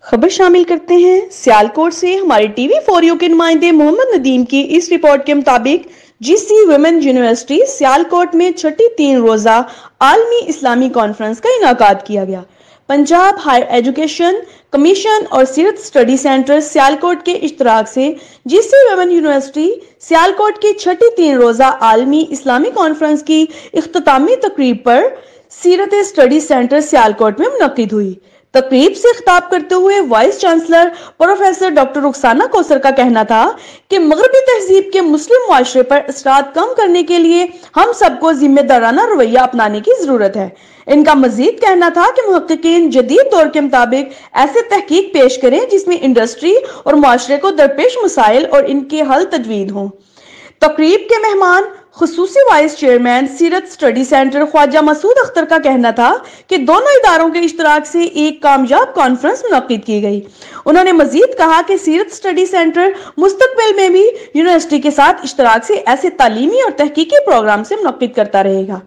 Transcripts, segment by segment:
खबर शामिल करते हैं सियालकोट से। हमारे टीवी 4U के नुमाइंदे मोहम्मद नदीम की इस रिपोर्ट के मुताबिक जीसी वुमेन यूनिवर्सिटी सियालकोट में छठी 3 रोजा आलमी इस्लामी कॉन्फ्रेंस का इनाकाद किया गया। पंजाब हायर एजुकेशन कमीशन और सीरत स्टडी सेंटर सियालकोट के इश्तराक से जीसी वुमेन यूनिवर्सिटी सियालकोट की छठी 3 रोजा आलमी इस्लामी कॉन्फ्रेंस की इख्तितामी तकरीब पर सीरत स्टडी सेंटर सियालकोट में मुनक्किद हुई। तकरीब से खिताब करते हुए vice chancellor professor doctor Rukhsana Kausar का कहना था कि मगरबी तहजीब के मुस्लिम मुआशरे पर असरात कम करने के लिए हम सबको जिम्मेदाराना रवैया अपनाने की जरूरत है। इनका मजीद कहना था कि मुहक्किकीन जदीद दौर के मुताबिक ऐसे तहकीक पेश करें जिसमें इंडस्ट्री और मुआशरे को दरपेश मसाइल और इनके हल तजवीज़ हों। तकरीब के मेहमान खुसूसी वाइस चेयरमैन सीरत स्टडी सेंटर ख्वाजा मसूद अख्तर का कहना था कि दोनों इदारों के इश्तराक से एक कामयाब कॉन्फ्रेंस मुनक्किद की गई। उन्होंने मजीद कहा कि सीरत स्टडी सेंटर मुस्तकबिल में भी यूनिवर्सिटी के साथ इश्तराक से ऐसे तालीमी और तहकीकी प्रोग्राम से मुनक्किद करता रहेगा।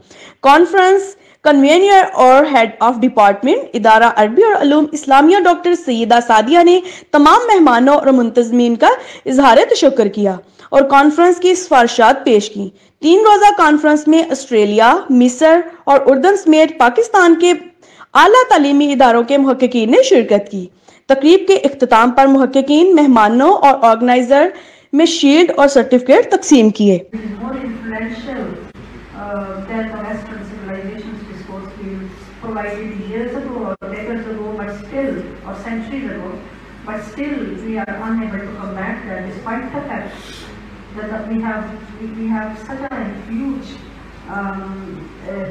कॉन्फ्रेंस कन्वीनर और हेड ऑफ डिपार्टमेंट इदारा अरबी और अलूम इस्लामिया डॉक्टर सैयदा सादिया ने तमाम मेहमानों और मुंतजमीन का इजहार तशक्कुर किया और कॉन्फ्रेंस की सिफारिशात पेश की। 3 रोजा कॉन्फ्रेंस में ऑस्ट्रेलिया, मिस्र और उर्दन समेत पाकिस्तान के आला तालीमी इदारों के मुहक्किकीन ने शिरकत की। तकरीब के इख्तिताम पर मुहक्किकीन मेहमानों और ऑर्गेनाइजर में शील्ड और सर्टिफिकेट तकसीम किए। But still we are unable to combat that despite the fact that we have such a huge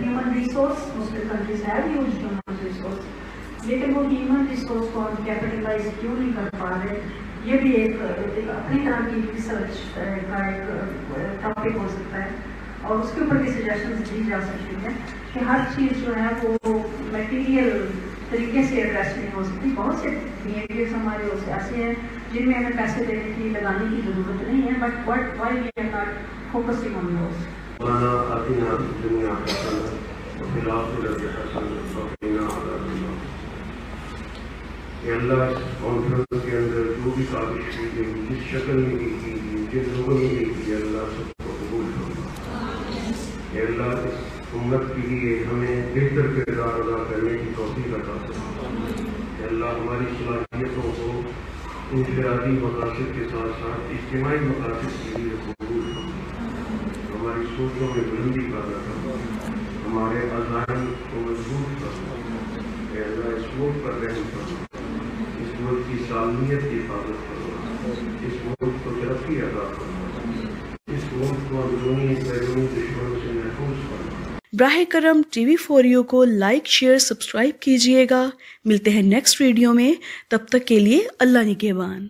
human resource. Muslim countries have huge human resource, लेकिन वो human resource को हम capitalize क्यों नहीं कर पा रहे, ये भी एक अपनी तरह की रिसर्च का एक टॉपिक हो सकता है और उसके ऊपर भी सजेशंस दी जा सकती है कि हर चीज़ जो है वो मटेरियल तरीके से एड्रेस नहीं हो सकती। बहुत से बिहेवियर्स हमारे ऐसे हैं जिनमें हमें पैसे देने की लगाने की जरूरत नहीं है, but why we are not focusing on those. Allah conference के अंदर जो भी साजिश की गई, जिस शक्ल में की गई, जिन लोगों ने की गई, अल्लाह सबको कबूल फरमा। अल्लाह इस उम्मत के लिए हमें बेहतर किरदार अदा करने की तौफीक अता फरमा। अल्लाह हमारी सलाहियतों को इंफरादी मकासद के साथ साथ इज्तिमाई मकासद के लिए कबूल फरमा। हमारी सोचों में बुलंदी पैदा करना, हमारे अज़ान को मजबूत करना। अल्लाह इस मुल्क पर रहम करना, इस मुल्क की सालमियत की हिफाजत करना, इस मुल्क को तरक्की अदा करना, इस मुल्क को अंदरूनी बैरूनी दुश्मनों से महफूज करना। ब्राहे करम टीवी 4U को लाइक शेयर सब्सक्राइब कीजिएगा। मिलते हैं नेक्स्ट वीडियो में, तब तक के लिए अल्लाह निगहबान।